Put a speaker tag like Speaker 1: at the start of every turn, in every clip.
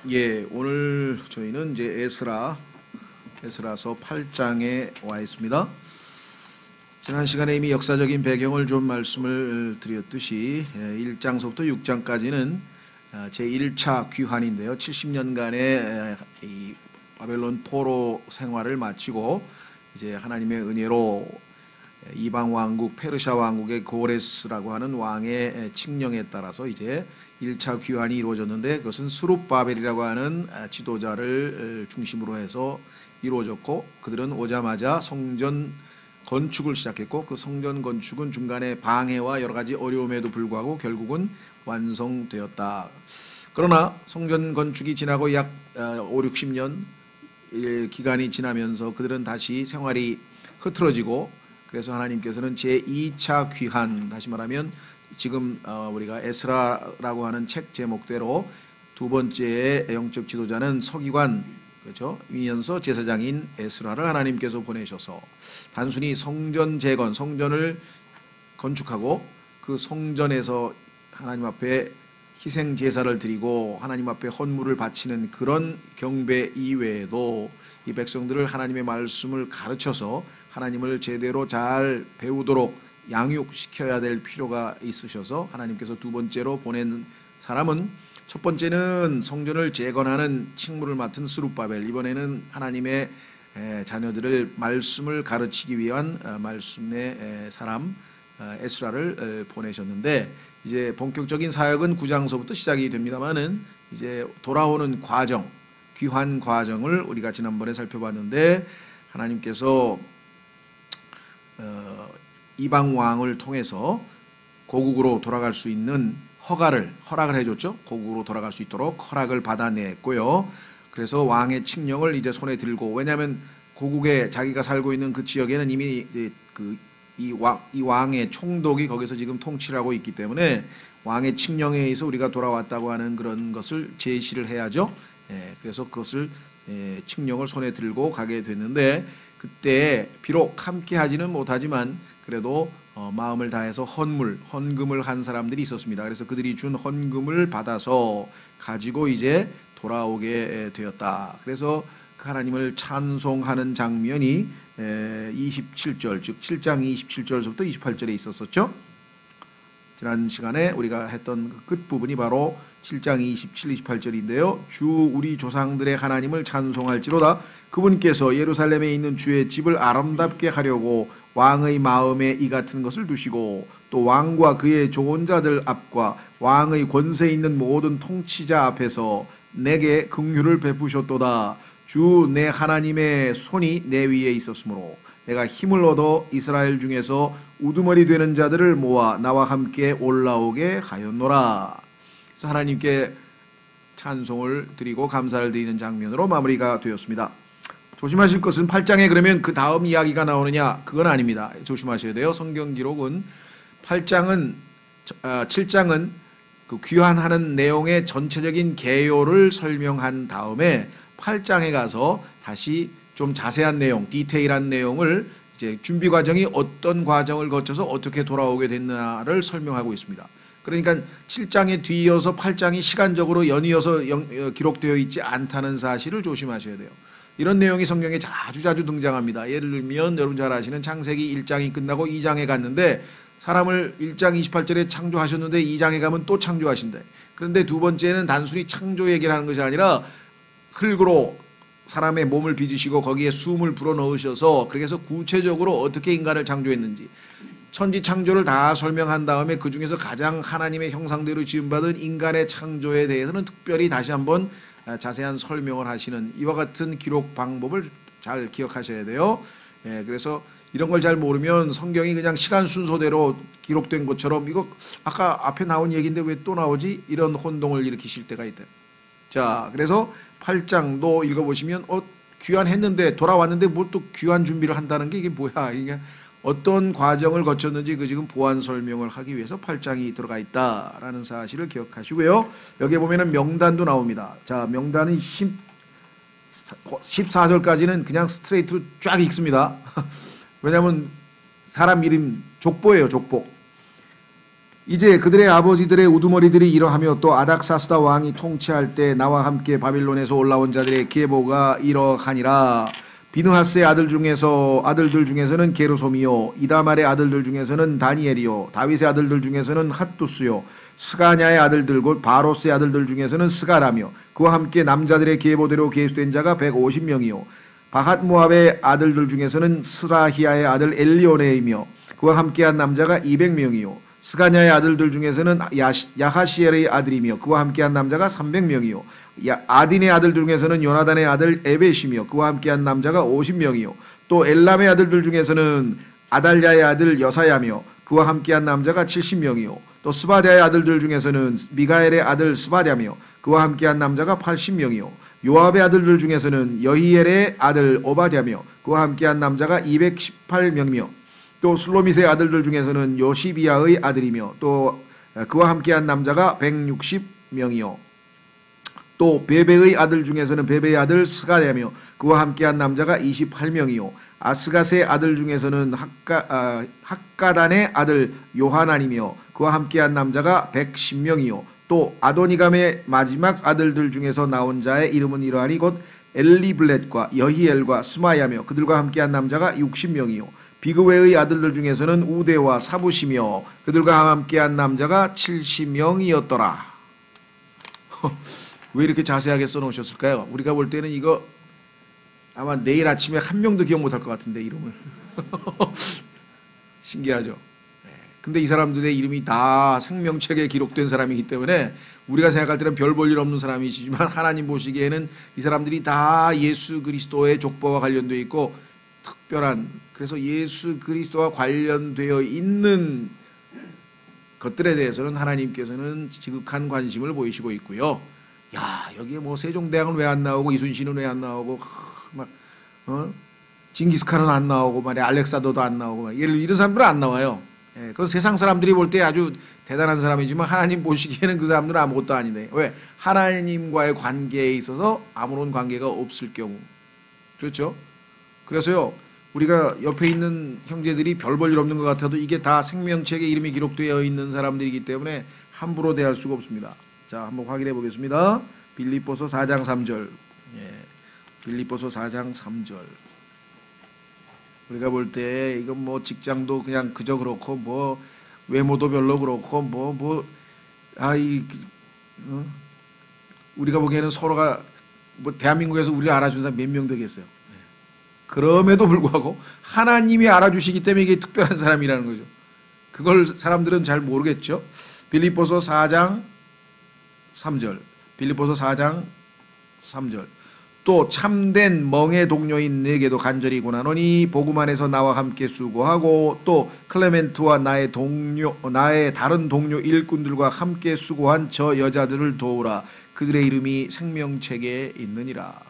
Speaker 1: 예, 오늘 저희는 이제 에스라서 8장에 와 있습니다. 지난 시간에 이미 역사적인 배경을 좀 말씀을 드렸듯이 1장서부터 6장까지는 제1차 귀환인데요. 70년간의 이 바벨론 포로 생활을 마치고 이제 하나님의 은혜로 이방 왕국 페르시아 왕국의 고레스라고 하는 왕의 칙령에 따라서 이제 1차 귀환이 이루어졌는데, 그것은 스룹바벨이라고 하는 지도자를 중심으로 해서 이루어졌고, 그들은 오자마자 성전 건축을 시작했고, 그 성전 건축은 중간에 방해와 여러 가지 어려움에도 불구하고 결국은 완성되었다. 그러나 성전 건축이 지나고 약 5, 60년 기간이 지나면서 그들은 다시 생활이 흐트러지고, 그래서 하나님께서는 제2차 귀환, 다시 말하면 지금 우리가 에스라라고 하는 책 제목대로 두 번째의 영적 지도자는 서기관, 그렇죠? 이면서 제사장인 에스라를 하나님께서 보내셔서 단순히 성전 재건, 성전을 건축하고 그 성전에서 하나님 앞에 희생 제사를 드리고 하나님 앞에 헌물을 바치는 그런 경배 이외에도 이 백성들을 하나님의 말씀을 가르쳐서 하나님을 제대로 잘 배우도록 양육시켜야 될 필요가 있으셔서 하나님께서 두 번째로 보낸 사람은, 첫 번째는 성전을 재건하는 직무를 맡은 스룹바벨, 이번에는 하나님의 자녀들을 말씀을 가르치기 위한 말씀의 사람 에스라를 보내셨는데, 이제 본격적인 사역은 9장서부터 시작이 됩니다만은 이제 돌아오는 과정, 귀환 과정을 우리가 지난번에 살펴봤는데, 하나님께서 이방 왕을 통해서 고국으로 돌아갈 수 있는 허락을 해줬죠. 고국으로 돌아갈 수 있도록 허락을 받아냈고요. 그래서 왕의 칙령을 이제 손에 들고, 왜냐하면 고국에 자기가 살고 있는 그 지역에는 이미 이 왕의 총독이 거기서 지금 통치를 하고 있기 때문에 왕의 칙령에 의해서 우리가 돌아왔다고 하는 그런 것을 제시를 해야죠. 그래서 그것을 칙령을 손에 들고 가게 됐는데, 그때 비록 함께 하지는 못하지만 그래도 마음을 다해서 헌금을 한 사람들이 있었습니다. 그래서 그들이 준 헌금을 받아서 가지고 이제 돌아오게 되었다. 그래서 하나님을 찬송하는 장면이 27절, 즉 7장 27절부터 28절에 있었었죠. 지난 시간에 우리가 했던 그 끝부분이 바로 7장 27, 28절인데요. 주 우리 조상들의 하나님을 찬송할지로다. 그분께서 예루살렘에 있는 주의 집을 아름답게 하려고 왕의 마음에 이 같은 것을 두시고, 또 왕과 그의 좋은 자들 앞과 왕의 권세 있는 모든 통치자 앞에서 내게 긍휼을 베푸셨도다. 주 내 하나님의 손이 내 위에 있었으므로 내가 힘을 얻어 이스라엘 중에서 우두머리 되는 자들을 모아 나와 함께 올라오게 하였노라. 그래서 하나님께 찬송을 드리고 감사를 드리는 장면으로 마무리가 되었습니다. 조심하실 것은 8장에 그러면 그 다음 이야기가 나오느냐, 그건 아닙니다. 조심하셔야 돼요. 성경 기록은 7장은 그 귀환하는 내용의 전체적인 개요를 설명한 다음에 8장에 가서 다시 좀 자세한 내용, 디테일한 내용을 이제 준비 과정이 어떤 과정을 거쳐서 어떻게 돌아오게 됐나를 설명하고 있습니다. 그러니까 7장에 뒤이어서 8장이 시간적으로 연이어서 기록되어 있지 않다는 사실을 조심하셔야 돼요. 이런 내용이 성경에 자주 등장합니다. 예를 들면 여러분 잘 아시는 창세기 1장이 끝나고 2장에 갔는데, 사람을 1장 28절에 창조하셨는데 2장에 가면 또 창조하신다. 그런데 두 번째는 단순히 창조 얘기를 하는 것이 아니라 흙으로 사람의 몸을 빚으시고 거기에 숨을 불어넣으셔서, 그래서 구체적으로 어떻게 인간을 창조했는지 천지 창조를 다 설명한 다음에 그 중에서 가장 하나님의 형상대로 지음받은 인간의 창조에 대해서는 특별히 다시 한번 자세한 설명을 하시는 이와 같은 기록 방법을 잘 기억하셔야 돼요. 그래서 이런 걸 잘 모르면 성경이 그냥 시간 순서대로 기록된 것처럼, 이거 아까 앞에 나온 얘기인데 왜 또 나오지? 이런 혼동을 일으키실 때가 있다. 자, 그래서 8장도 읽어보시면 귀환했는데 돌아왔는데 뭐 또 귀환 준비를 한다는 게 이게 뭐야? 이게 어떤 과정을 거쳤는지 그 지금 보완 설명을 하기 위해서 8장이 들어가 있다라는 사실을 기억하시고요. 여기에 보면은 명단도 나옵니다. 자, 명단은 14절까지는 그냥 스트레이트로 쫙 읽습니다. 왜냐하면 사람 이름 족보예요, 족보. 이제 그들의 아버지들의 우두머리들이 이러하며 또 아닥사스다 왕이 통치할 때 나와 함께 바빌론에서 올라온 자들의 계보가 이러하니라. 비느하스의 아들들 중에서는 게르솜이요, 이다말의 아들들 중에서는 다니엘이요, 다윗의 아들들 중에서는 핫두스요, 스가냐의 아들들 곧 바로스의 아들들 중에서는 스가라며, 그와 함께 남자들의 계보대로 계수된 자가 150명이요, 바핫모압의 아들들 중에서는 스라히아의 아들 엘리오네이며 그와 함께한 남자가 200명이요, 스가냐의 아들들 중에서는 야하시엘의 아들이며 그와 함께한 남자가 300명이요, 아딘의 아들 중에서는 요나단의 아들 에벳이며 그와 함께한 남자가 50명이요, 또 엘람의 아들들 중에서는 아달랴의 아들 여사야며 그와 함께한 남자가 70명이요, 또 스바랴의 아들들 중에서는 미가엘의 아들 스바랴며 그와 함께한 남자가 80명이요, 요압의 아들들 중에서는 여히엘의 아들 오바댜며 그와 함께한 남자가 218명이며, 또 슬로밋의 아들들 중에서는 요시비아의 아들이며 또 그와 함께한 남자가 160명이요, 또 베베의 아들 중에서는 베베의 아들 스가랴며 그와 함께한 남자가 28명이요, 아스갓의 아들 중에서는 학가단의 아들 요하난이며 그와 함께한 남자가 110명이요, 또 아도니감의 마지막 아들들 중에서 나온 자의 이름은 이러하니 곧 엘리블렛과 여히엘과 스마야며 그들과 함께한 남자가 60명이요, 비그웨의 아들들 중에서는 우데와 사부시며 그들과 함께한 남자가 70명이었더라. 왜 이렇게 자세하게 써놓으셨을까요? 우리가 볼 때는 이거 아마 내일 아침에 한 명도 기억 못할 것 같은데 이름을. 신기하죠. 근데 이 사람들의 이름이 다 생명책에 기록된 사람이기 때문에 우리가 생각할 때는 별 볼 일 없는 사람이지만 하나님 보시기에는 이 사람들이 다 예수 그리스도의 족보와 관련되어 있고 특별한, 그래서 예수 그리스도와 관련되어 있는 것들에 대해서는 하나님께서는 지극한 관심을 보이시고 있고요. 야, 여기에 뭐 세종대왕은 왜 안 나오고 이순신은 왜 안 나오고 징기스칸은 안 나오고 말이야, 알렉산더도 안 나오고 이런 사람들은 안 나와요. 예, 그건 세상 사람들이 볼 때 아주 대단한 사람이지만 하나님 보시기에는 그 사람들은 아무것도 아니네. 왜? 하나님과의 관계에 있어서 아무런 관계가 없을 경우. 그렇죠? 그래서요, 우리가 옆에 있는 형제들이 별 볼 일 없는 것 같아도 이게 다 생명책에 이름이 기록되어 있는 사람들이기 때문에 함부로 대할 수가 없습니다. 자, 한번 확인해 보겠습니다. 빌립보서 4장 3절. 예, 빌립보서 4장 3절. 우리가 볼 때 이건 뭐 직장도 그냥 그저 그렇고 뭐 외모도 별로 그렇고 우리가 보기에는 서로가 뭐 대한민국에서 우리를 알아주는 사람 몇 명 되겠어요. 그럼에도 불구하고 하나님이 알아주시기 때문에 이게 특별한 사람이라는 거죠. 그걸 사람들은 잘 모르겠죠. 빌립보서 4장 3절. 빌립보서 4장 3절. 또 참된 멍의 동료인 내게도 간절히 고나노니 복음 안에서 나와 함께 수고하고 또 클레멘트와 나의 다른 동료 일꾼들과 함께 수고한 저 여자들을 도우라. 그들의 이름이 생명책에 있느니라.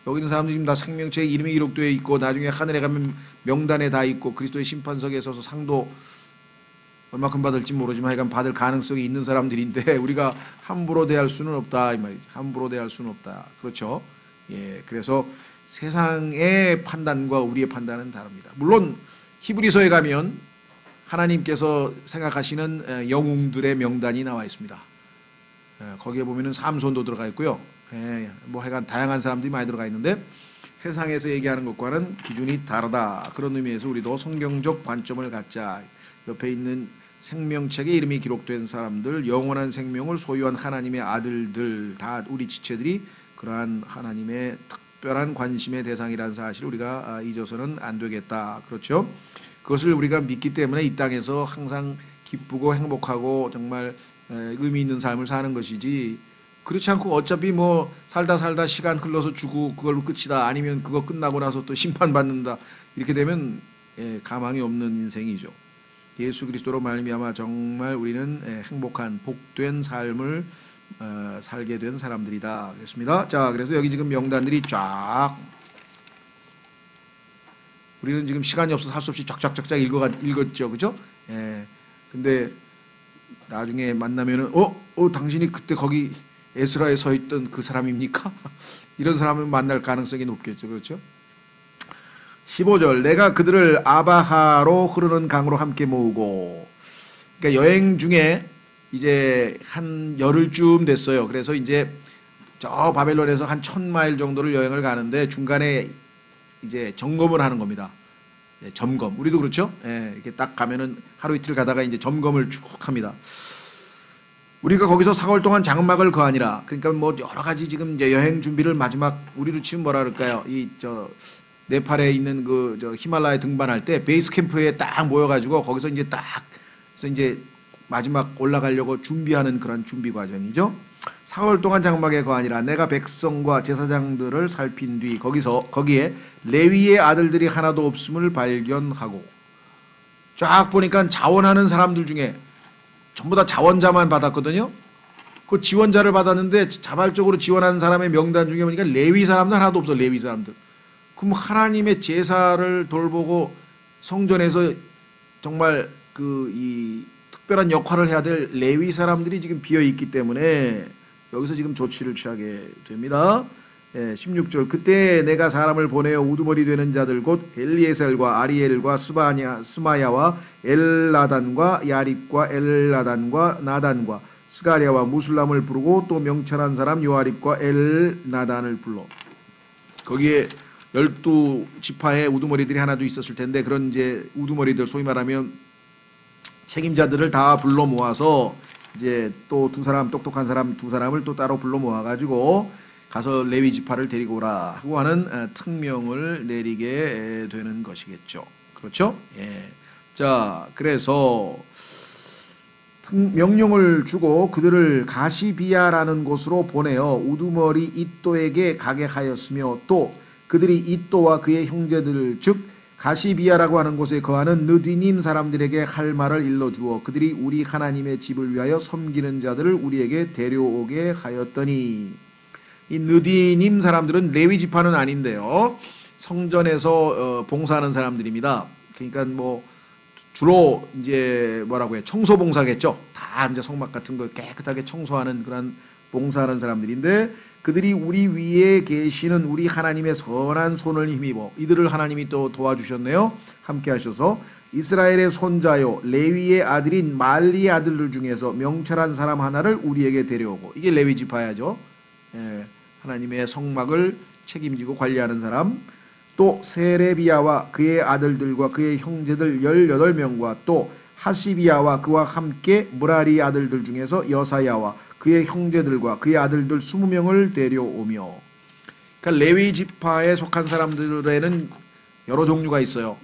Speaker 1: 여기 있는 사람들이 지금 다 생명책에 이름이 기록되어 있고 나중에 하늘에 가면 명단에 다 있고 그리스도의 심판석에 서서 상도 얼마큼 받을지 모르지만 하여간 받을 가능성이 있는 사람들인데 우리가 함부로 대할 수는 없다 이 말이지. 함부로 대할 수는 없다. 그렇죠? 예, 그래서 세상의 판단과 우리의 판단은 다릅니다. 물론 히브리서에 가면 하나님께서 생각하시는 영웅들의 명단이 나와 있습니다. 거기에 보면은 삼손도 들어가 있고요. 뭐 하여간 다양한 사람들이 많이 들어가 있는데 세상에서 얘기하는 것과는 기준이 다르다. 그런 의미에서 우리도 성경적 관점을 갖자. 옆에 있는 생명책에 이름이 기록된 사람들, 영원한 생명을 소유한 하나님의 아들들, 다 우리 지체들이 그러한 하나님의 특별한 관심의 대상이라는 사실을 우리가 잊어서는 안 되겠다. 그렇죠? 그것을 우리가 믿기 때문에 이 땅에서 항상 기쁘고 행복하고 정말 의미 있는 삶을 사는 것이지, 그렇지 않고 어차피 뭐 살다 시간 흘러서 죽고 그걸로 끝이다, 아니면 그거 끝나고 나서 또 심판받는다, 이렇게 되면 가망이 없는 인생이죠. 예수 그리스도로 말미암아 정말 우리는 행복한 복된 삶을 살게 된 사람들이다 그랬습니다. 자, 그래서 여기 지금 명단들이 쫙, 우리는 지금 시간이 없어서 할 수 없이 쫙쫙쫙 읽었죠, 그죠? 근데 나중에 만나면은 당신이 그때 거기 에스라에 서 있던 그 사람입니까? 이런 사람을 만날 가능성이 높겠죠, 그렇죠? 15절. 내가 그들을 아바하로 흐르는 강으로 함께 모으고, 그러니까 여행 중에 이제 한 열흘쯤 됐어요. 그래서 이제 저 바벨론에서 한 1000마일 정도를 여행을 가는데 중간에 이제 점검을 하는 겁니다. 예, 점검. 우리도 그렇죠? 예, 이렇게 딱 가면은 하루 이틀 가다가 이제 점검을 쭉 합니다. 우리가 거기서 4개월 동안 장막을 거하니라. 그러니까 뭐 여러 가지 지금 이제 여행 준비를 마지막 우리로 치면 뭐라 그럴까요? 이 저 네팔에 있는 그 저 히말라야 등반할 때 베이스 캠프에 딱 모여가지고 거기서 이제 딱 그래서 이제 마지막 올라가려고 준비하는 그런 준비 과정이죠. 4개월 동안 장막에 거하니라. 내가 백성과 제사장들을 살핀 뒤 거기에 레위의 아들들이 하나도 없음을 발견하고 쫙 보니까 자원하는 사람들 중에 전부 다 자원자만 받았거든요. 그 지원자를 받았는데 자발적으로 지원하는 사람의 명단 중에 보니까 레위 사람들 하나도 없어. 레위 사람들. 그럼 하나님의 제사를 돌보고 성전에서 정말 그 이 특별한 역할을 해야 될 레위 사람들이 지금 비어 있기 때문에 여기서 지금 조치를 취하게 됩니다. 16절 그때 내가 사람을 보내어 우두머리 되는 자들 곧 엘리에셀과 아리엘과 스마야와 엘라단과 야립과 엘라단과 나단과 스가랴와 무술람을 부르고 또 명철한 사람 요아립과 엘나단을 불러. 거기에 12지파의 우두머리들이 하나도 있었을 텐데 그런 이제 우두머리들 소위 말하면 책임자들을 다 불러 모아서 이제 또 두 사람 똑똑한 사람 두 사람을 또 따로 불러 모아 가지고 가서 레위 지파를 데리고 오라 하고 하는 특명을 내리게 되는 것이겠죠. 그렇죠? 예. 자, 그래서 명령을 주고 그들을 가시비야라는 곳으로 보내어 우두머리 잇도에게 가게 하였으며 또 그들이 잇도와 그의 형제들 즉 가시비야라고 하는 곳에 거하는 느디님 사람들에게 할 말을 일러주어 그들이 우리 하나님의 집을 위하여 섬기는 자들을 우리에게 데려오게 하였더니 이 느디님 사람들은 레위 지파는 아닌데요. 성전에서 봉사하는 사람들입니다. 그러니까 뭐 주로 이제 뭐라고 해 청소 봉사겠죠. 다 이제 성막 같은 걸 깨끗하게 청소하는 그런 봉사하는 사람들인데 그들이 우리 위에 계시는 우리 하나님의 선한 손을 힘입어 이들을 하나님이 또 도와주셨네요. 함께 하셔서 이스라엘의 손자요 레위의 아들인 말리의 아들들 중에서 명철한 사람 하나를 우리에게 데려오고 이게 레위 지파야죠. 예, 하나님의 성막을 책임지고 관리하는 사람 또 세레비야와 그의 아들들과 그의 형제들 18명과 또 하시비야와 그와 함께 무라리 아들들 중에서 여사야와 그의 형제들과 그의 아들들 20명을 데려오며 그러니까 레위 지파에 속한 사람들에는 여러 종류가 있어요.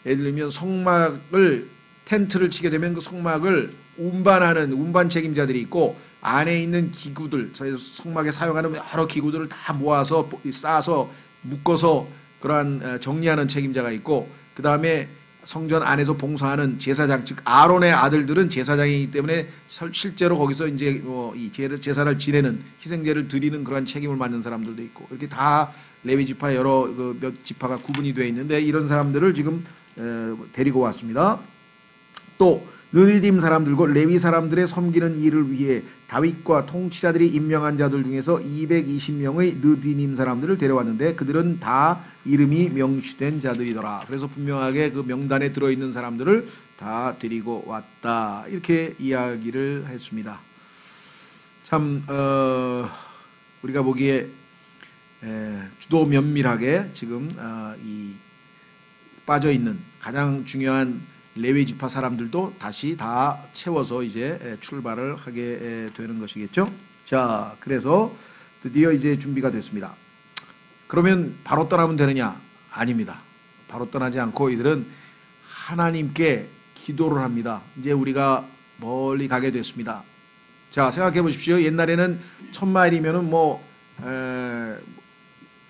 Speaker 1: 예를 들면 성막을 텐트를 치게 되면 그 성막을 운반하는 운반 책임자들이 있고 안에 있는 기구들 저희 성막에 사용하는 여러 기구들을 다 모아서 싸서 묶어서 그러한 정리하는 책임자가 있고 그 다음에 성전 안에서 봉사하는 제사장 즉 아론의 아들들은 제사장이기 때문에 실제로 거기서 이제 이 제사를 지내는 희생제를 드리는 그러한 책임을 맡는 사람들도 있고 이렇게 다 레위 지파 여러 몇 지파가 구분이 되어 있는데 이런 사람들을 지금 데리고 왔습니다. 또 느디딤 사람들과 레위 사람들의 섬기는 일을 위해 다윗과 통치자들이 임명한 자들 중에서 220명의 느디님 사람들을 데려왔는데 그들은 다 이름이 명시된 자들이더라. 그래서 분명하게 그 명단에 들어있는 사람들을 다 데리고 왔다. 이렇게 이야기를 했습니다. 참 우리가 보기에 주도 면밀하게 지금 이 빠져있는 가장 중요한 레위 지파 사람들도 다시 다 채워서 이제 출발을 하게 되는 것이겠죠. 자, 그래서 드디어 이제 준비가 됐습니다. 그러면 바로 떠나면 되느냐? 아닙니다. 바로 떠나지 않고 이들은 하나님께 기도를 합니다. 이제 우리가 멀리 가게 됐습니다. 자, 생각해 보십시오. 옛날에는 1000마일이면은 뭐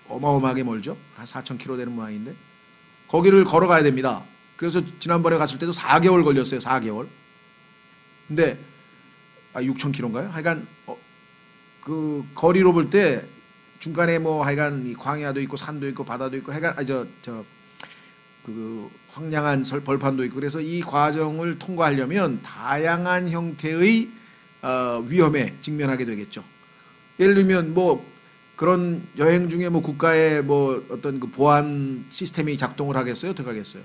Speaker 1: 어마어마하게 멀죠. 한 4000km 되는 모양인데 거기를 걸어가야 됩니다. 그래서 지난번에 갔을 때도 4개월 걸렸어요. 4개월. 근데 6,000km인가요? 하여간 그 거리로 볼 때 중간에 뭐 하여간 이 광야도 있고 산도 있고 바다도 있고 하여간 그 황량한 벌판도 있고 그래서 이 과정을 통과하려면 다양한 형태의 위험에 직면하게 되겠죠. 예를 들면 뭐 그런 여행 중에 뭐 국가의 뭐 어떤 그 보안 시스템이 작동을 하겠어요? 어떻게 하겠어요?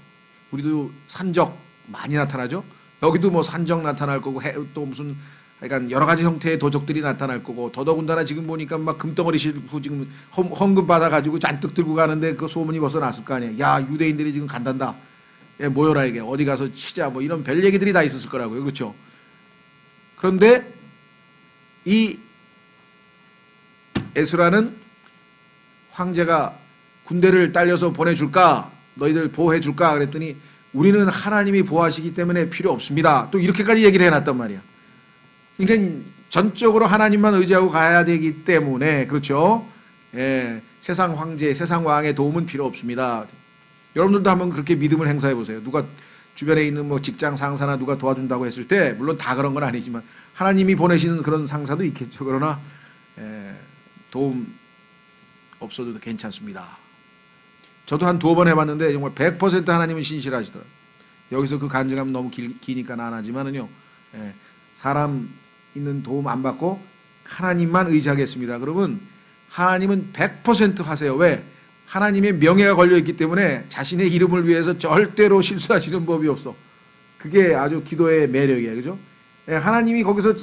Speaker 1: 우리도 산적 많이 나타나죠. 여기도 뭐 산적 나타날 거고 또 무슨 그러니까 여러 가지 형태의 도적들이 나타날 거고 더더군다나 지금 보니까 막 금덩어리 싣고 지금 헌금 받아가지고 잔뜩 들고 가는데 그 소문이 벌써 났을 거 아니에요. 야 유대인들이 지금 간단다. 예, 모여라 이게 어디 가서 치자 뭐 이런 별 얘기들이 다 있었을 거라고요. 그렇죠? 그런데 이 에스라는 황제가 군대를 딸려서 보내줄까? 너희들 보호해줄까? 그랬더니 우리는 하나님이 보호하시기 때문에 필요 없습니다. 또 이렇게까지 얘기를 해놨단 말이야. 그러니까 전적으로 하나님만 의지하고 가야 되기 때문에 그렇죠. 예, 세상 황제, 세상 왕의 도움은 필요 없습니다. 여러분들도 한번 그렇게 믿음을 행사해 보세요. 누가 주변에 있는 뭐 직장 상사나 누가 도와준다고 했을 때 물론 다 그런 건 아니지만 하나님이 보내시는 그런 상사도 있겠죠. 그러나 도움 없어도 괜찮습니다. 저도 한 2번 해봤는데 정말 100% 하나님은 신실하시더라고요. 여기서 그 간증하면 너무 기니까 안 하지만은요. 사람 있는 도움 안 받고 하나님만 의지하겠습니다. 그러면 하나님은 100% 하세요. 왜? 하나님의 명예가 걸려있기 때문에 자신의 이름을 위해서 절대로 실수하시는 법이 없어. 그게 아주 기도의 매력이에요. 그죠? 하나님이 거기서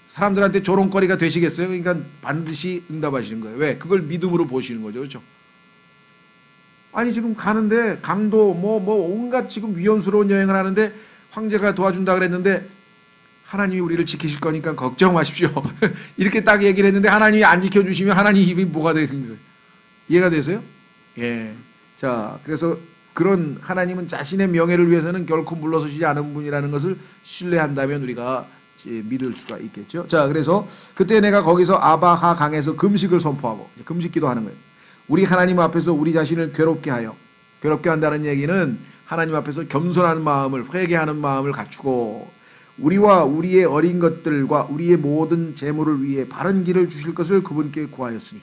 Speaker 1: 사람들한테 조롱거리가 되시겠어요? 그러니까 반드시 응답하시는 거예요. 왜? 그걸 믿음으로 보시는 거죠. 그렇죠? 아니 지금 가는데 강도 뭐 온갖 지금 위험스러운 여행을 하는데 황제가 도와준다 그랬는데 하나님이 우리를 지키실 거니까 걱정 마십시오. 이렇게 딱 얘기를 했는데 하나님이 안 지켜주시면 하나님 입이 뭐가 되는 거예요? 이해가 되세요? 예. 자, 그래서 그런 하나님은 자신의 명예를 위해서는 결코 물러서시지 않은 분이라는 것을 신뢰한다면 우리가 믿을 수가 있겠죠. 자, 그래서 그때 내가 거기서 아바하 강에서 금식을 선포하고 금식 기도하는 거예요. 우리 하나님 앞에서 우리 자신을 괴롭게 하여, 괴롭게 한다는 얘기는 하나님 앞에서 겸손한 마음을, 회개하는 마음을 갖추고 우리와 우리의 어린 것들과 우리의 모든 재물을 위해 바른 길을 주실 것을 그분께 구하였으니.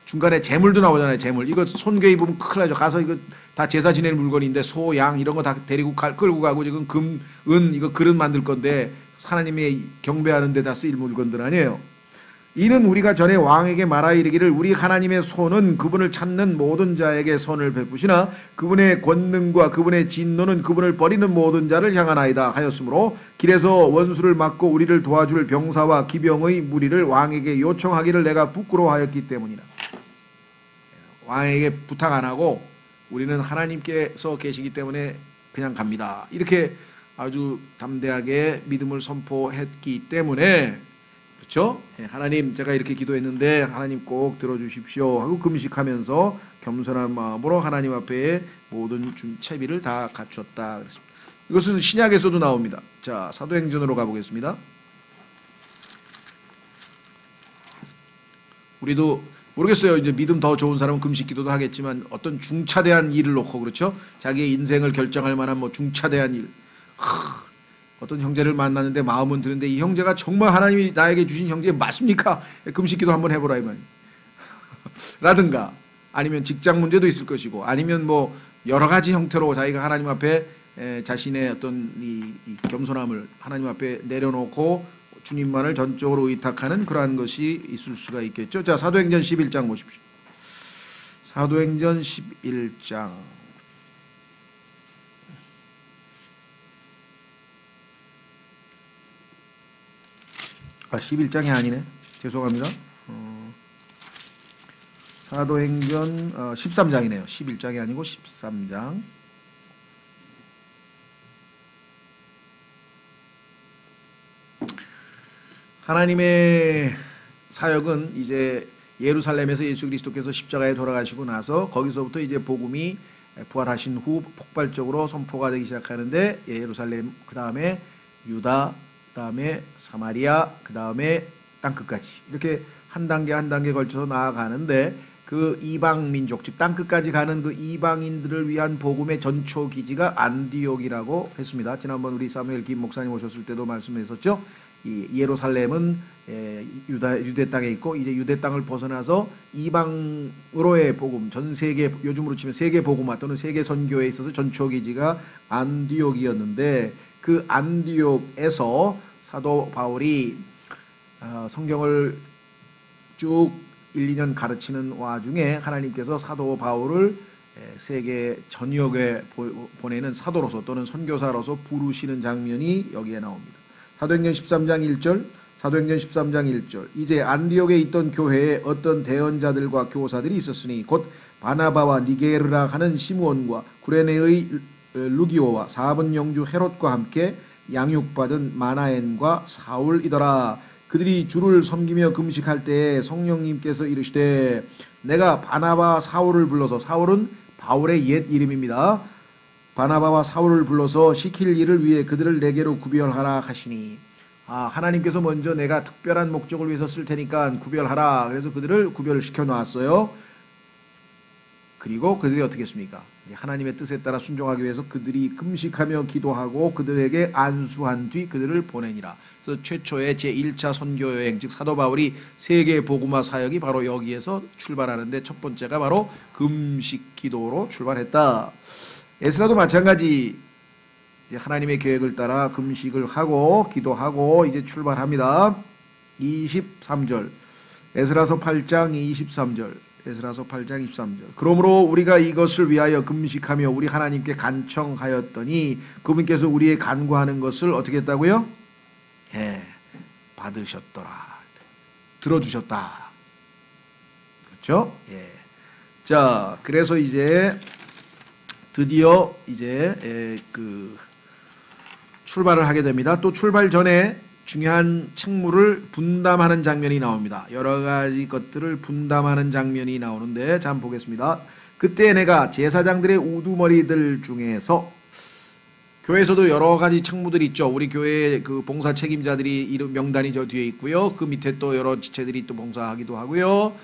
Speaker 1: 중간에 재물도 나오잖아요. 재물. 이거 손괴 입으면 큰일 나죠. 가서 이거 다 제사 지낼 물건인데 소, 양 이런 거 다 데리고 끌고 가고 지금 금, 은 이거 그릇 만들 건데 하나님의 경배하는 데다 쓰일 물건들 아니에요. 이는 우리가 전에 왕에게 말하 이르기를 우리 하나님의 손은 그분을 찾는 모든 자에게 선을 베푸시나 그분의 권능과 그분의 진노는 그분을 버리는 모든 자를 향하나이다 하였으므로 길에서 원수를 막고 우리를 도와줄 병사와 기병의 무리를 왕에게 요청하기를 내가 부끄러워하였기 때문이라. 왕에게 부탁 안 하고 우리는 하나님께서 계시기 때문에 그냥 갑니다. 이렇게 아주 담대하게 믿음을 선포했기 때문에 그렇죠? 하나님 제가 이렇게 기도했는데 하나님 꼭 들어주십시오 하고 금식하면서 겸손한 마음으로 하나님 앞에 모든 채비를 다 갖췄다 그랬습니다. 이것은 신약에서도 나옵니다. 자, 사도행전으로 가보겠습니다. 우리도 모르겠어요. 이제 믿음 더 좋은 사람은 금식 기도도 하겠지만 어떤 중차대한 일을 놓고 그렇죠? 자기의 인생을 결정할 만한 뭐 중차대한 일. 어떤 형제를 만났는데 마음은 드는데 이 형제가 정말 하나님이 나에게 주신 형제 맞습니까? 금식기도 한번 해보라 이 말이에요. 라든가 아니면 직장 문제도 있을 것이고 아니면 뭐 여러 가지 형태로 자기가 하나님 앞에 자신의 어떤 이 겸손함을 하나님 앞에 내려놓고 주님만을 전적으로 의탁하는 그러한 것이 있을 수가 있겠죠. 자, 사도행전 11장 보십시오. 사도행전 11장 11장이 아니네. 죄송합니다. 사도행전 13장이네요. 11장이 아니고 13장. 하나님의 사역은 이제 예루살렘에서 예수 그리스도께서 십자가에 돌아가시고 나서 거기서부터 이제 복음이 부활하신 후 폭발적으로 선포가 되기 시작하는데 예루살렘 그 다음에 유다 그 다음에 사마리아 그 다음에 땅끝까지 이렇게 한 단계 한 단계 걸쳐서 나아가는데 그 이방 민족 즉 땅끝까지 가는 그 이방인들을 위한 복음의 전초 기지가 안디옥이라고 했습니다. 지난번 우리 사무엘 김 목사님 오셨을 때도 말씀했었죠. 이 예루살렘은 유대 땅에 있고 이제 유대 땅을 벗어나서 이방으로의 복음 전 세계 요즘으로 치면 세계 복음화 또는 세계 선교에 있어서 전초 기지가 안디옥이었는데 그 안디옥에서 사도 바울이 성경을 쭉 1, 2년 가르치는 와중에 하나님께서 사도 바울을 세계 전역에 보내는 사도로서 또는 선교사로서 부르시는 장면이 여기에 나옵니다. 사도행전 13장 1절, 사도행전 13장 1절. 이제 안디옥에 있던 교회에 어떤 대언자들과 교사들이 있었으니 곧 바나바와 니게르라 하는 시므온과 구레네의 루기오와 사분 영주 헤롯과 함께 양육받은 마나엔과 사울이더라. 그들이 주를 섬기며 금식할 때에 성령님께서 이르시되 내가 바나바와 사울을 불러서, 사울은 바울의 옛 이름입니다. 바나바와 사울을 불러서 시킬 일을 위해 그들을 내게로 구별하라 하시니, 하나님께서 먼저 내가 특별한 목적을 위해서 쓸 테니까 구별하라. 그래서 그들을 구별시켜 놨어요. 그리고 그들이 어떻게 했습니까? 하나님의 뜻에 따라 순종하기 위해서 그들이 금식하며 기도하고 그들에게 안수한 뒤 그들을 보내니라. 그래서 최초의 제1차 선교여행, 즉 사도 바울이 세계 복음화 사역이 바로 여기에서 출발하는데 첫 번째가 바로 금식 기도로 출발했다. 에스라도 마찬가지 하나님의 계획을 따라 금식을 하고 기도하고 이제 출발합니다. 23절, 에스라서 8장 23절, 에스라서 8장 23절. 그러므로 우리가 이것을 위하여 금식하며 우리 하나님께 간청하였더니 그분께서 우리의 간구하는 것을 어떻게 했다고요? 받으셨더라. 들어주셨다. 그렇죠? 자, 그래서 이제 드디어 이제 출발을 하게 됩니다. 또 출발 전에 중요한 책무를 분담하는 장면이 나옵니다. 여러 가지 것들을 분담하는 장면이 나오는데 자, 한번 보겠습니다. 그때 내가 제사장들의 우두머리들 중에서, 교회에서도 여러 가지 책무들이 있죠. 우리 교회 그 봉사 책임자들이 이름 명단이 저 뒤에 있고요. 그 밑에 또 여러 지체들이 또 봉사하기도 하고요.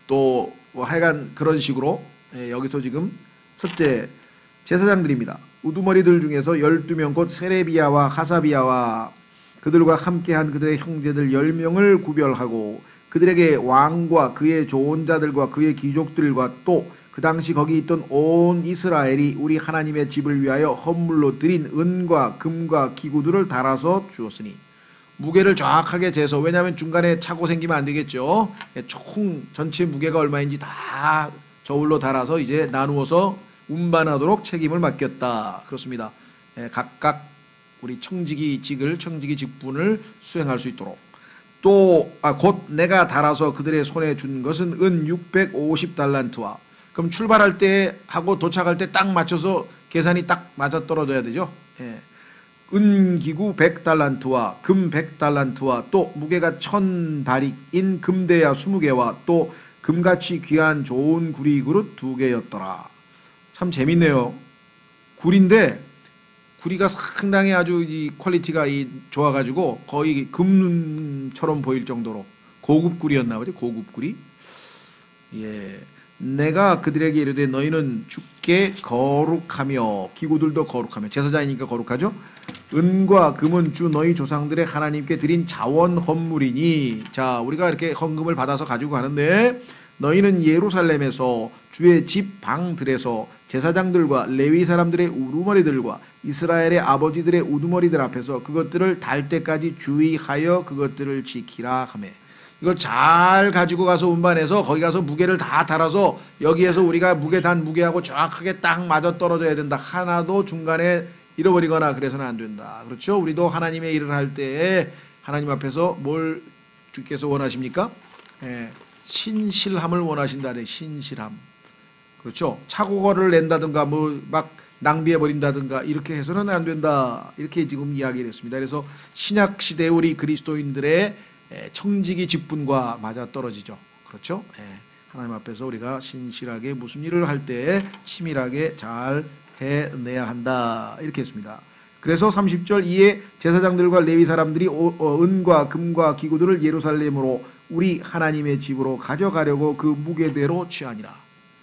Speaker 1: 또 뭐 하여간 그런 식으로 여기서 지금 첫째 제사장들입니다. 우두머리들 중에서 12명 곧 세레비야와 하사비야와 그들과 함께한 그들의 형제들 10명을 구별하고 그들에게 왕과 그의 좋은 자들과 그의 귀족들과 또 그 당시 거기 있던 온 이스라엘이 우리 하나님의 집을 위하여 헌물로 드린 은과 금과 기구들을 달아서 주었으니, 무게를 정확하게 재서, 왜냐하면 중간에 차고 생기면 안 되겠죠. 총 전체 무게가 얼마인지 다 저울로 달아서 이제 나누어서 운반하도록 책임을 맡겼다. 그렇습니다. 각각 우리 청지기 직분을 수행할 수 있도록. 또 곧 내가 달아서 그들의 손에 준 것은 은 650달란트와, 그럼 출발할 때 하고 도착할 때 딱 맞춰서 계산이 딱 맞아떨어져야 되죠. 은기구 100달란트와 금 100달란트와 또 무게가 1000다릭인 금대야 20개와 또 금같이 귀한 좋은 구리 그릇 2개였더라. 참 재밌네요. 구리인데 구리가 상당히 아주 이 퀄리티가 좋아가지고 거의 금처럼 보일 정도로 고급 구리였나 보지. 고급 구리. 내가 그들에게 이르되 너희는 주께 거룩하며 기구들도 거룩하며, 제사장이니까 거룩하죠. 은과 금은 주 너희 조상들의 하나님께 드린 자원 헌물이니, 자, 우리가 이렇게 헌금을 받아서 가지고 가는데 너희는 예루살렘에서 주의 집 방들에서 제사장들과 레위 사람들의 우두머리들과 이스라엘의 아버지들의 우두머리들 앞에서 그것들을 달 때까지 주의하여 그것들을 지키라 하며, 이거 잘 가지고 가서 운반해서 거기 가서 무게를 다 달아서 여기에서 우리가 무게 단 무게하고 정확하게 딱 맞아 떨어져야 된다. 하나도 중간에 잃어버리거나 그래서는 안 된다. 그렇죠? 우리도 하나님의 일을 할 때 하나님 앞에서 뭘 주께서 원하십니까? 신실함을 원하신다네. 신실함. 그렇죠? 착오거를 낸다든가 뭐 막 낭비해 버린다든가 이렇게 해서는 안 된다. 이렇게 지금 이야기를 했습니다. 그래서 신약 시대 우리 그리스도인들의 청지기 직분과 맞아 떨어지죠. 그렇죠? 하나님 앞에서 우리가 신실하게 무슨 일을 할 때 치밀하게 잘 해내야 한다. 이렇게 했습니다. 그래서 30절 이에 제사장들과 레위 사람들이 은과 금과 기구들을 예루살렘으로 우리 하나님의 집으로 가져가려고 그 무게대로 취하니라.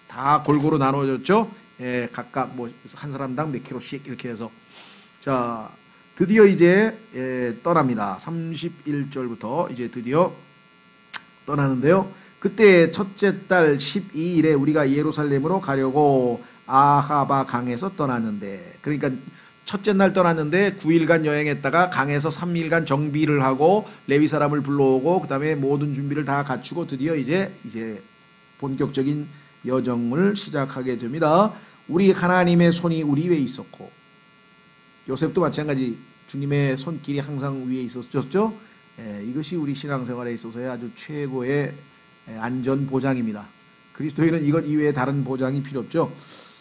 Speaker 1: 다 골고루 나눠졌죠. 각각 뭐 한 사람당 몇 킬로씩 이렇게 해서. 자, 드디어 이제 떠납니다. 31절부터 이제 드디어 떠나는데요. 그때 첫째 달 12일에 우리가 예루살렘으로 가려고 아하바 강에서 떠났는데, 그러니까 첫째 날 떠났는데 9일간 여행했다가 강에서 3일간 정비를 하고 레위 사람을 불러오고 그다음에 모든 준비를 다 갖추고 드디어 이제 본격적인 여정을 시작하게 됩니다. 우리 하나님의 손이 우리 위에 있었고, 요셉도 마찬가지 주님의 손길이 항상 위에 있었죠. 이것이 우리 신앙생활에 있어서의 아주 최고의 안전 보장입니다. 그리스도인은 이것 이외에 다른 보장이 필요 없죠.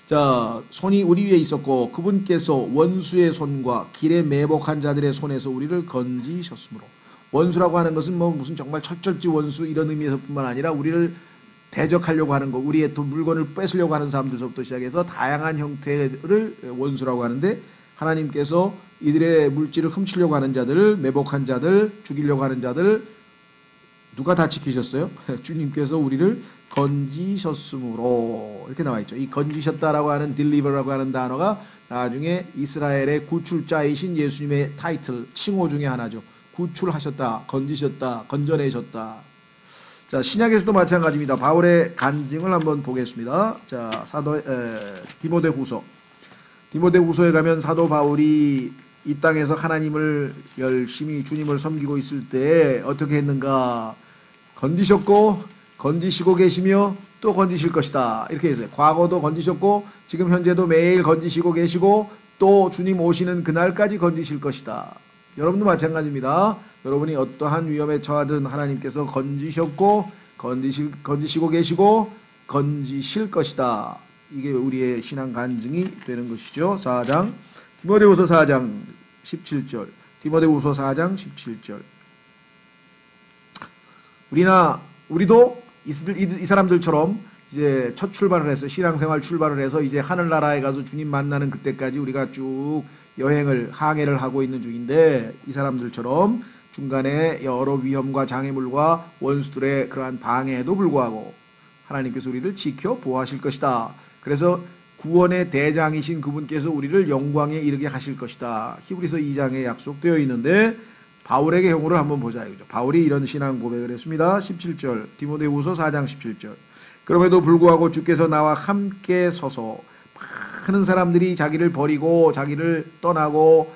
Speaker 1: 자, 손이 우리 위에 있었고 그분께서 원수의 손과 길에 매복한 자들의 손에서 우리를 건지셨으므로. 원수라고 하는 것은 뭐 무슨 정말 철절지 원수 이런 의미에서뿐만 아니라 우리를 대적하려고 하는 거, 우리의 물건을 뺏으려고 하는 사람들서부터 시작해서 다양한 형태를 원수라고 하는데, 하나님께서 이들의 물질을 훔치려고 하는 자들, 매복한 자들, 죽이려고 하는 자들 누가 다 지키셨어요? 주님께서 우리를 건지셨으므로 이렇게 나와 있죠. 이 건지셨다라고 하는 deliver라고 하는 단어가 나중에 이스라엘의 구출자이신 예수님의 타이틀, 칭호 중에 하나죠. 구출하셨다, 건지셨다, 건져내셨다. 자, 신약에서도 마찬가지입니다. 바울의 간증을 한번 보겠습니다. 자, 디모데후서. 디모데후서에 가면 사도 바울이 이 땅에서 하나님을 열심히 주님을 섬기고 있을 때 어떻게 했는가? 건지셨고 건지시고 계시며 또 건지실 것이다. 이렇게 했어요. 과거도 건지셨고 지금 현재도 매일 건지시고 계시고 또 주님 오시는 그날까지 건지실 것이다. 여러분도 마찬가지입니다. 여러분이 어떠한 위험에 처하든 하나님께서 건지셨고 건지시고 계시고 건지실 것이다. 이게 우리의 신앙 간증이 되는 것이죠. 4장 디모데후서 4장 17절. 디모데후서 4장 17절. 우리도 이 사람들처럼 이제 첫 출발을 해서 신앙생활 출발을 해서 이제 하늘나라에 가서 주님 만나는 그때까지 우리가 쭉 항해를 하고 있는 중인데, 이 사람들처럼 중간에 여러 위험과 장애물과 원수들의 그러한 방해에도 불구하고 하나님께서 우리를 지켜 보호하실 것이다. 그래서 구원의 대장이신 그분께서 우리를 영광에 이르게 하실 것이다. 히브리서 2장에 약속되어 있는데, 바울의 경우를 한번 보자. 바울이 이런 신앙 고백을 했습니다. 17절 디모데후서 4장 17절. 그럼에도 불구하고 주께서 나와 함께 서서, 많은 사람들이 자기를 버리고 자기를 떠나고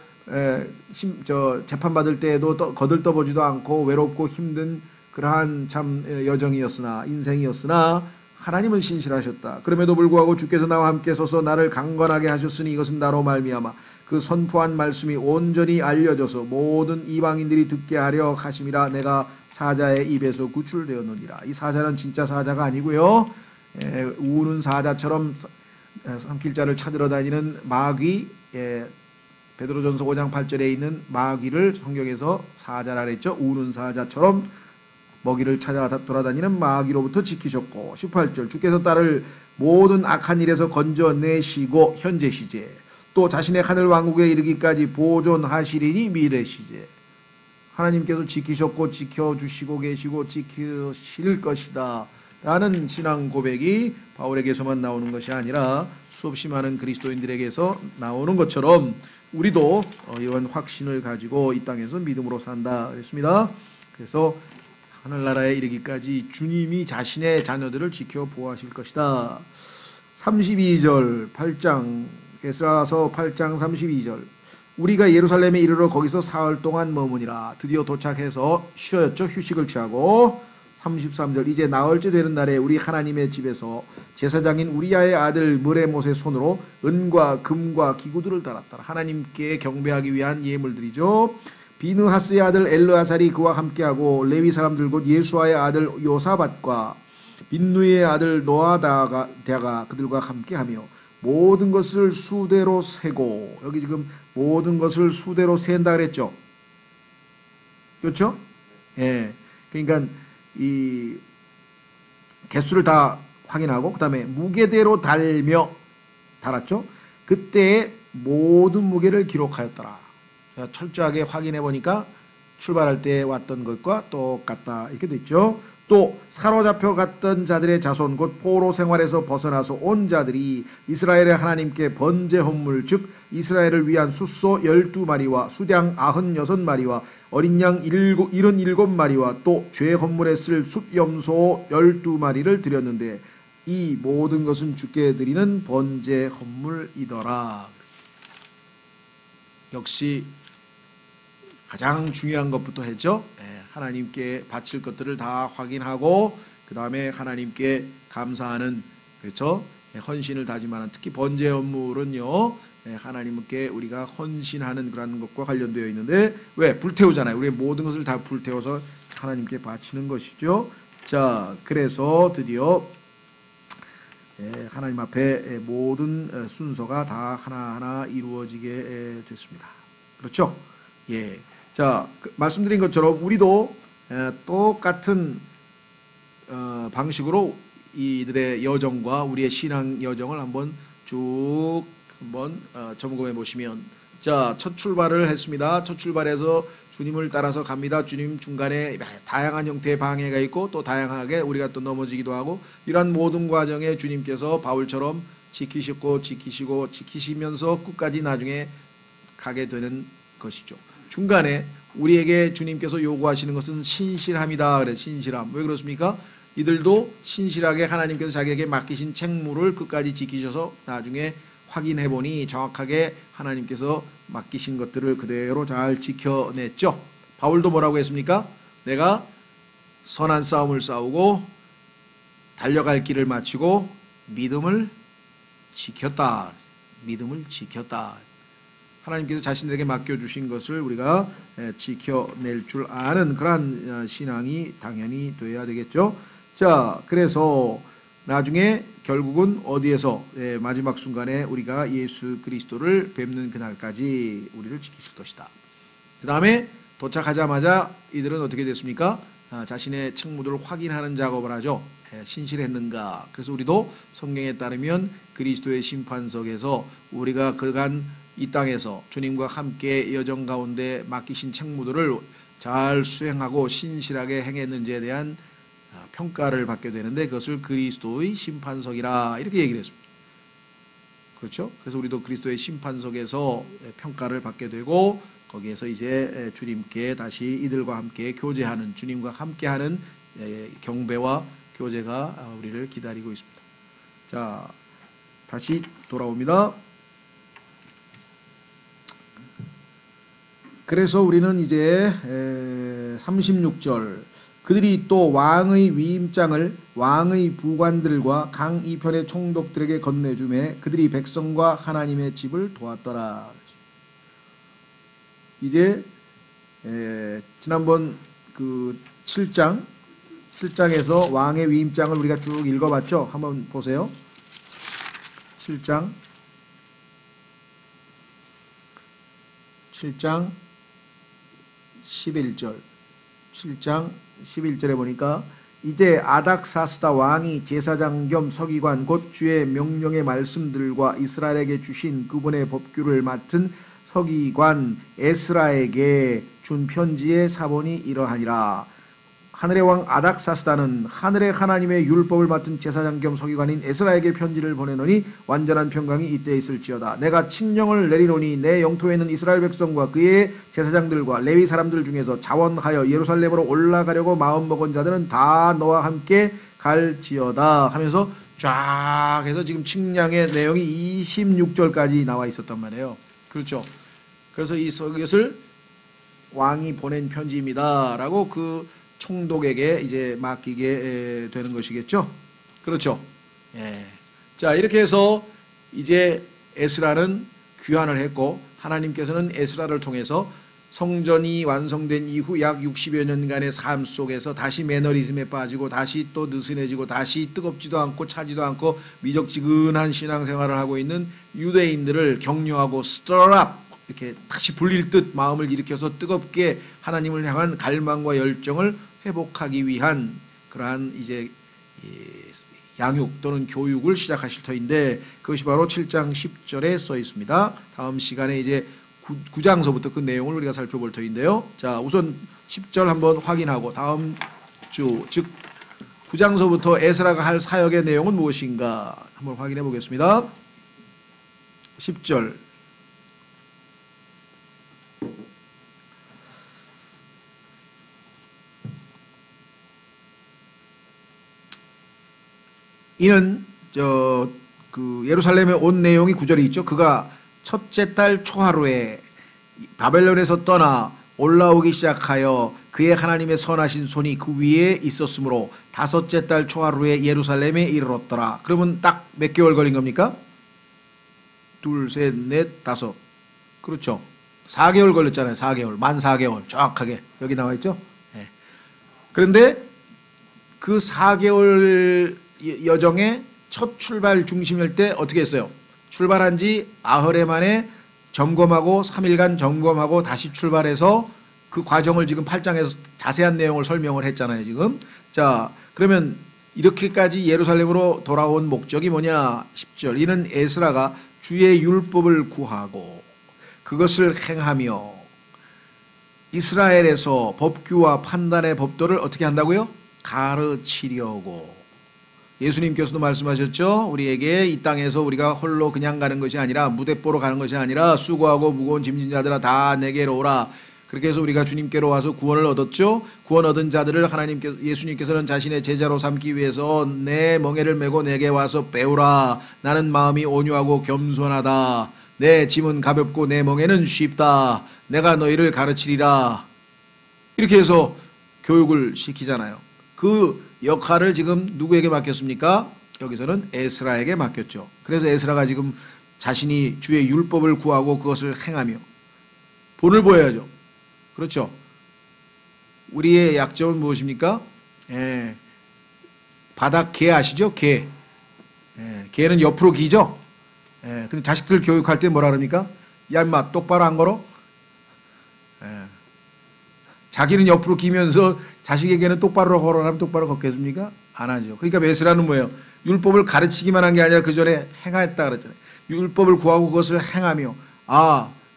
Speaker 1: 재판받을 때에도 거들떠보지도 않고 외롭고 힘든 그러한 참 여정이었으나, 인생이었으나 하나님은 신실하셨다. 그럼에도 불구하고 주께서 나와 함께 서서 나를 강건하게 하셨으니 이것은 나로 말미암아 그 선포한 말씀이 온전히 알려져서 모든 이방인들이 듣게 하려 하심이라. 내가 사자의 입에서 구출되었느니라. 이 사자는 진짜 사자가 아니고요, 우는 사자처럼 삼킬자를 찾으러 다니는 마귀, 베드로전서 5장 8절에 있는 마귀를 성경에서 사자라 그랬죠. 우는 사자처럼 먹이를 찾아 돌아다니는 마귀로부터 지키셨고, 18절 주께서 딸을 모든 악한 일에서 건져내시고 현재 시제 또 자신의 하늘 왕국에 이르기까지 보존하시리니 미래 시제. 하나님께서 지키셨고 지켜주시고 계시고 지키실 것이다 라는 신앙 고백이 바울에게서만 나오는 것이 아니라 수없이 많은 그리스도인들에게서 나오는 것처럼 우리도 이런 확신을 가지고 이 땅에서 믿음으로 산다 그랬습니다. 그래서 하늘나라에 이르기까지 주님이 자신의 자녀들을 지켜 보호하실 것이다. 32절 8장 에스라서 8장 32절. 우리가 예루살렘에 이르러 거기서 사흘 동안 머무니라. 드디어 도착해서 쉬었죠. 휴식을 취하고. 33절 이제 나흘째 되는 날에 우리 하나님의 집에서 제사장인 우리야의 아들 무레못의 손으로 은과 금과 기구들을 달았더라. 하나님께 경배하기 위한 예물들이죠. 비느하스의 아들 엘르아살이 그와 함께하고 레위 사람들 곧 예수아의 아들 요사밧과 빈누이의 아들 노아다가 그들과 함께하며 모든 것을 수대로 세고. 여기 지금 모든 것을 수대로 센다 그랬죠. 그렇죠? 예. 그러니까 이 개수를 다 확인하고 그다음에 무게대로 달았죠. 그때 모든 무게를 기록하였더라. 철저하게 확인해 보니까 출발할 때 왔던 것과 똑같다 이렇게 됐죠. 또 사로잡혀 갔던 자들의 자손 곧 포로 생활에서 벗어나서 온 자들이 이스라엘의 하나님께 번제 헌물 즉 이스라엘을 위한 숫소 12마리와 수량 96마리와 어린 양 77마리와 또 죄 헌물에 쓸 숫염소 12마리를 드렸는데 이 모든 것은 주께 드리는 번제 헌물이더라. 역시 가장 중요한 것부터 했죠. 하나님께 바칠 것들을 다 확인하고 그 다음에 하나님께 감사하는 그렇죠? 헌신을 다짐하는, 특히 번제 업물은요, 하나님께 우리가 헌신하는 그런 것과 관련되어 있는데, 왜? 불태우잖아요. 우리의 모든 것을 다 불태워서 하나님께 바치는 것이죠. 자, 그래서 드디어 하나님 앞에 모든 순서가 다 하나하나 이루어지게 됐습니다. 그렇죠? 예. 자, 말씀드린 것처럼 우리도 똑같은 방식으로 이들의 여정과 우리의 신앙 여정을 한번 쭉 한번 점검해 보시면, 자, 첫 출발을 했습니다. 첫 출발해서 주님을 따라서 갑니다. 주님 중간에 다양한 형태의 방해가 있고 또 다양하게 우리가 또 넘어지기도 하고, 이러한 모든 과정에 주님께서 바울처럼 지키시면서 끝까지 나중에 가게 되는 것이죠. 중간에 우리에게 주님께서 요구하시는 것은 신실함이다. 그래, 신실함. 왜 그렇습니까? 이들도 신실하게 하나님께서 자기에게 맡기신 책무를 끝까지 지키셔서 나중에 확인해 보니 정확하게 하나님께서 맡기신 것들을 그대로 잘 지켜냈죠. 바울도 뭐라고 했습니까? 내가 선한 싸움을 싸우고 달려갈 길을 마치고 믿음을 지켰다. 믿음을 지켰다. 하나님께서 자신에게 맡겨주신 것을 우리가 지켜낼 줄 아는 그러한 신앙이 당연히 돼야 되겠죠. 자, 그래서 나중에 결국은 어디에서 마지막 순간에 우리가 예수 그리스도를 뵙는 그날까지 우리를 지키실 것이다. 그 다음에 도착하자마자 이들은 어떻게 됐습니까? 자신의 책무들을 확인하는 작업을 하죠. 신실했는가. 그래서 우리도 성경에 따르면 그리스도의 심판석에서 우리가 그간 이 땅에서 주님과 함께 여정 가운데 맡기신 책무들을 잘 수행하고 신실하게 행했는지에 대한 평가를 받게 되는데, 그것을 그리스도의 심판석이라 이렇게 얘기를 했습니다. 그렇죠? 그래서 우리도 그리스도의 심판석에서 평가를 받게 되고, 거기에서 이제 주님께 다시 이들과 함께 교제하는, 주님과 함께하는 경배와 교제가 우리를 기다리고 있습니다. 자, 다시 돌아옵니다. 그래서 우리는 이제 36절, 그들이 또 왕의 위임장을 왕의 부관들과 강 이편의 총독들에게 건네주매 그들이 백성과 하나님의 집을 도왔더라. 이제 지난번 그 7장에서 왕의 위임장을 우리가 쭉 읽어봤죠. 한번 보세요. 7장 11절 7장 11절에 보니까, 이제 아닥사스다 왕이 제사장 겸 서기관 곧 주의 명령의 말씀들과 이스라엘에게 주신 그분의 법규를 맡은 서기관 에스라에게 준 편지의 사본이 이러하니라. 하늘의 왕 아닥사스다는 하늘의 하나님의 율법을 맡은 제사장 겸 서기관인 에스라에게 편지를 보내노니 완전한 평강이 이때 있을지어다. 내가 칙령을 내리노니 내 영토에 있는 이스라엘 백성과 그의 제사장들과 레위 사람들 중에서 자원하여 예루살렘으로 올라가려고 마음먹은 자들은 다 너와 함께 갈지어다 하면서 쫙 해서 지금 칙령의 내용이 26절까지 나와 있었단 말이에요. 그렇죠? 그래서 이것을 왕이 보낸 편지입니다 라고 그 총독에게 이제 맡기게 되는 것이겠죠. 그렇죠. 예. 자, 이렇게 해서 이제 에스라는 귀환을 했고, 하나님께서는 에스라를 통해서 성전이 완성된 이후 약 60여 년간의 삶 속에서 다시 매너리즘에 빠지고 다시 또 느슨해지고 다시 뜨겁지도 않고 차지도 않고 미적지근한 신앙생활을 하고 있는 유대인들을 격려하고 stir up, 이렇게 다시 불릴 듯 마음을 일으켜서 뜨겁게 하나님을 향한 갈망과 열정을 회복하기 위한 그러한 이제 양육 또는 교육을 시작하실 터인데, 그것이 바로 7장 10절에 써 있습니다. 다음 시간에 이제 9장서부터 그 내용을 우리가 살펴볼 터인데요. 자, 우선 10절 한번 확인하고 다음 주, 즉 9장서부터 에스라가 할 사역의 내용은 무엇인가 한번 확인해 보겠습니다. 10절 이는 그 예루살렘에 온 내용이 9절에 있죠. 그가 첫째 달 초하루에 바벨론에서 떠나 올라오기 시작하여 그의 하나님의 선하신 손이 그 위에 있었으므로 다섯째 달 초하루에 예루살렘에 이르렀더라. 그러면 딱 몇 개월 걸린 겁니까? 둘, 셋, 넷, 다섯. 그렇죠. 4개월 걸렸잖아요. 4개월. 만 4개월. 정확하게. 여기 나와 있죠. 네. 그런데 그 4개월 여정의 첫 출발 중심일 때 어떻게 했어요? 출발한 지 나흘 만에 점검하고 3일간 점검하고 다시 출발해서 그 과정을 지금 8장에서 자세한 내용을 설명을 했잖아요. 지금. 자, 그러면 이렇게까지 예루살렘으로 돌아온 목적이 뭐냐? 10절. 이는 에스라가 주의 율법을 구하고 그것을 행하며 이스라엘에서 법규와 판단의 법도를 어떻게 한다고요? 가르치려고. 예수님께서도 말씀하셨죠. 우리에게 이 땅에서 우리가 홀로 그냥 가는 것이 아니라 무대뽀로 가는 것이 아니라 수고하고 무거운 짐진 자들아 다 내게로 오라. 그렇게 해서 우리가 주님께로 와서 구원을 얻었죠. 구원 얻은 자들을 예수님께서는 자신의 제자로 삼기 위해서 내 멍에를 메고 내게 와서 배우라. 나는 마음이 온유하고 겸손하다. 내 짐은 가볍고 내 멍에는 쉽다. 내가 너희를 가르치리라. 이렇게 해서 교육을 시키잖아요. 그 역할을 지금 누구에게 맡겼습니까? 여기서는 에스라에게 맡겼죠. 그래서 에스라가 지금 자신이 주의 율법을 구하고 그것을 행하며 본을 보여야죠. 그렇죠. 우리의 약점은 무엇입니까? 바닥 개 아시죠? 개. 개는 옆으로 기죠? 근데 자식들 교육할 때 뭐라 그럽니까? 야, 임마, 똑바로 안 걸어? 자기는 옆으로 기면서 자식에게는 똑바로 걸어라면 똑바로 걷겠습니까? 안 하죠. 그러니까 에스라는 뭐예요? 율법을 가르치기만 한 게 아니라 그 전에 행했다 그랬잖아요. 율법을 구하고 그것을 행하며,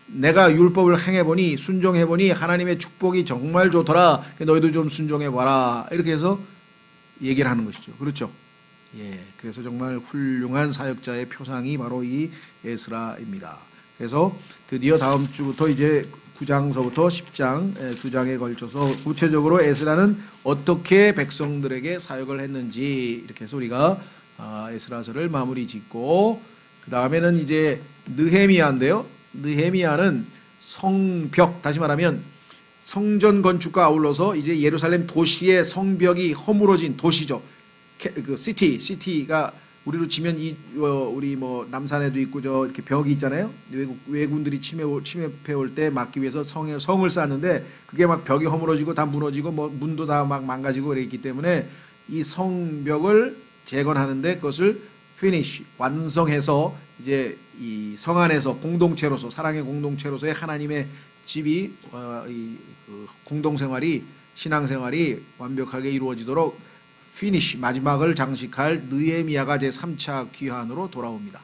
Speaker 1: 내가 율법을 행해보니 순종해보니 하나님의 축복이 정말 좋더라. 너희도 좀 순종해봐라. 이렇게 해서 얘기를 하는 것이죠. 그렇죠. 그래서 정말 훌륭한 사역자의 표상이 바로 이 에스라입니다. 그래서 드디어 다음 주부터 이제 9장서부터 10장 두 장에 걸쳐서 구체적으로 에스라는 어떻게 백성들에게 사역을 했는지 이렇게 해서 우리가 에스라서를 마무리 짓고 그 다음에는 이제 느헤미야인데요. 느헤미야는 성벽, 다시 말하면 성전 건축과 아울러서 이제 예루살렘 도시의 성벽이 허물어진 도시죠. 그 시티가 우리로 치면 우리 뭐 남산에도 있고 저 이렇게 벽이 있잖아요. 외군들이 침입해 올 때 막기 위해서 성을 쌓는데 그게 막 벽이 허물어지고 다 무너지고 뭐 문도 다 막 망가지고 그랬기 때문에 이 성벽을 재건하는데 그것을 finish 완성해서 이제 이 성 안에서 공동체로서 사랑의 공동체로서의 하나님의 집이 그 공동생활이 신앙생활이 완벽하게 이루어지도록 피니시 마지막을 장식할 느헤미야가 제 3차 귀환으로 돌아옵니다.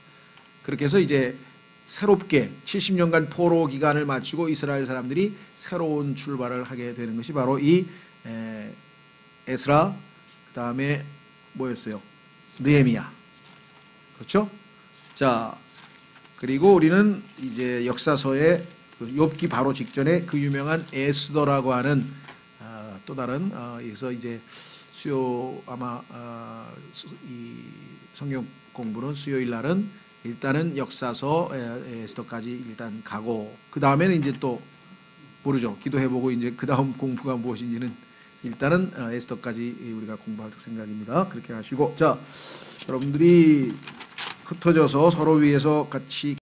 Speaker 1: 그렇게 해서 이제 새롭게 70년간 포로 기간을 마치고 이스라엘 사람들이 새로운 출발을 하게 되는 것이 바로 이 에스라 그다음에 뭐였어요? 느헤미야. 그렇죠? 자, 그리고 우리는 이제 역사서의 욥기 바로 직전에 그 유명한 에스더라고 하는 또 다른 여기서 이제 수요 아마 이 성경 공부는 수요일 날은 일단은 역사서 에스더까지 일단 가고 그 다음에는 이제 또 모르죠. 기도해보고 이제 그 다음 공부가 무엇인지는 일단은 에스더까지 우리가 공부할 생각입니다. 그렇게 하시고 자 여러분들이 흩어져서 서로 위해서 같이